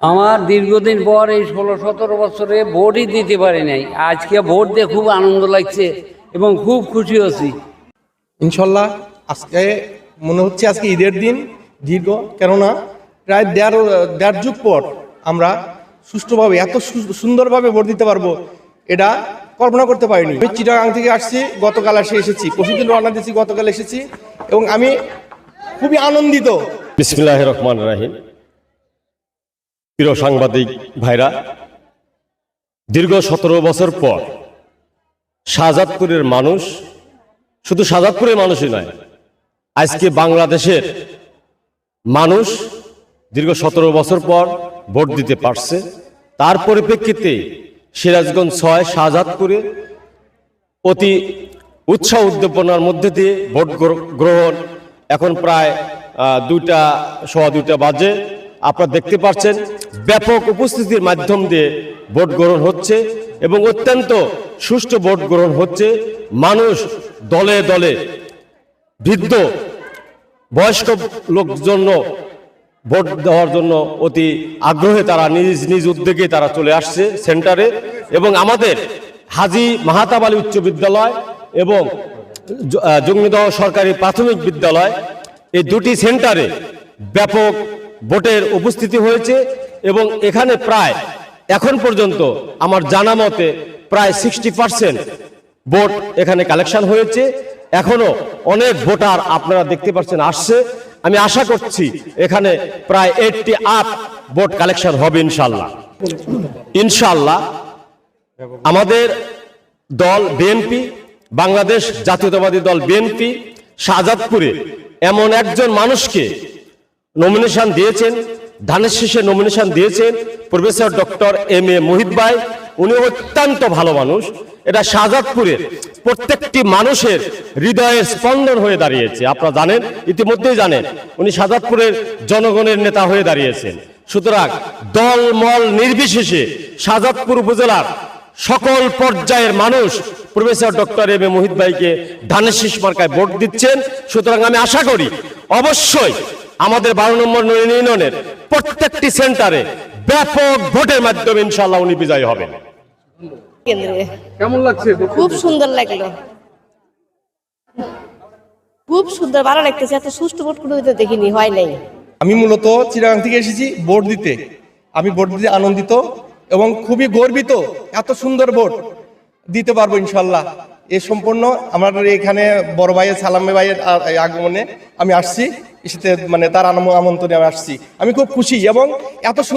আমার দীর্ঘদিন পর এই 16-17 বছরে ভোটই দিতে পারি নাই। আজকে ভোট দিয়ে খুব আনন্দ লাগছে এবং খুব খুশি হচ্ছি। ইনশাল্লাহ আজকে মনে হচ্ছে আজকে ঈদের দিন দীর্ঘ, কেননা প্রায় দেড় যুগ পর আমরা সুষ্ঠুভাবে এত সুন্দরভাবে ভোট দিতে পারবো এটা কল্পনা করতে পারিনি। আমি চিটাগাং থেকে আসছি, গতকাল এসেছি, পরশুদিন রওনা দিয়েছি, গতকাল এসেছি এবং আমি খুবই আনন্দিত। বিসমিল্লাহির রহমানির রহিম। প্রিয় সাংবাদিক ভাইরা, দীর্ঘ 17 বছর পর শাহজাদপুরের মানুষ, শুধু শাহজাদপুরের মানুষই নয়, আজকে বাংলাদেশের মানুষ দীর্ঘ 17 বছর পর ভোট দিতে পারছে। তার পরিপ্রেক্ষিতে সিরাজগঞ্জ 6 শাহজাদপুরে অতি উৎসাহ উদ্দীপনার মধ্যে দিয়ে ভোট গ্রহণ এখন প্রায় 2টা বাজে। আপনারা দেখতে পাচ্ছেন ব্যাপক উপস্থিতির মাধ্যম দিয়ে ভোট গ্রহণ হচ্ছে এবং অত্যন্ত সুষ্ঠু ভোট গ্রহণ হচ্ছে। মানুষ দলে দলে, বৃদ্ধ বয়স্ক লোকজন ভোট দেওয়ার জন্য অতি আগ্রহে তারা নিজ নিজ উদ্যোগে তারা চলে আসছে সেন্টারে। এবং আমাদের হাজী মাহাতাব আলী উচ্চ বিদ্যালয় এবং জঙ্গিদহ সরকারি প্রাথমিক বিদ্যালয়, এই দুটি সেন্টারে ব্যাপক ভোটের উপস্থিতি হয়েছে এবং এখানে প্রায় এখন পর্যন্ত আমার জানা মতে প্রায় 60% ভোট এখানে কালেকশন হয়েছে। এখনো অনেক ভোটার আপনারা দেখতে পাচ্ছেন আসছে। আমি আশা করছি এখানে প্রায় 80 ভোট কালেকশন হবে ইনশাআল্লাহ। আমাদের দল বিএনপি, বাংলাদেশ জাতীয়তাবাদী দল বিএনপি শাহজাদপুরে এমন একজন মানুষকে নমিনেশন দিয়েছেন, ধানের শীষে নমিনেশন দিয়েছেন প্রফেসর ডক্টর এম.এ. মুহিত ভাই। উনি অত্যন্ত ভালো মানুষ। এটা শাহজাদপুরের প্রত্যেকটি মানুষের হৃদয়ের স্পন্দন হয়ে দাঁড়িয়েছে। আপনারা জানেন, ইতিমধ্যেই জানেন, উনি শাহজাদপুরের জনগণের নেতা হয়ে দাঁড়িয়েছেন। সুতরাং দল মল নির্বিশেষে শাহজাদপুর উপজেলার সকল পর্যায়ের মানুষ প্রফেসর ডক্টর এম.এ. মুহিত ভাইকে ধানের শীষ মার্কায় ভোট দিচ্ছেন। সুতরাং আমি আশা করি অবশ্যই আমাদের 12 নম্বর ইউনিয়নের প্রত্যেকটি সেন্টারে ব্যাপক ভোটের মাধ্যমে ইনশাআল্লাহ উনি বিজয়ী হবেন। কেমন লাগছে? খুব সুন্দর লাগলো, খুব সুন্দর, ভালো লাগতেছে। এত সুষ্ঠু ভোট কোনো দেখিনি, হয় নাই। আমি মূলত চিটাগাং থেকে এসেছি ভোট দিতে। আমি ভোট দিতে আনন্দিত এবং খুবই গর্বিত। এত সুন্দর ভোট দিতে পারবো ইনশাল্লাহ। এ সম্পূর্ণ আমার এখানে বড় ভাইয়ের সালামে ভাইয়ের আগমনে আমি আসছি, তার আমন্ত্রণে আমি আসছি। আমি খুব খুশি এবং এত সুন্দর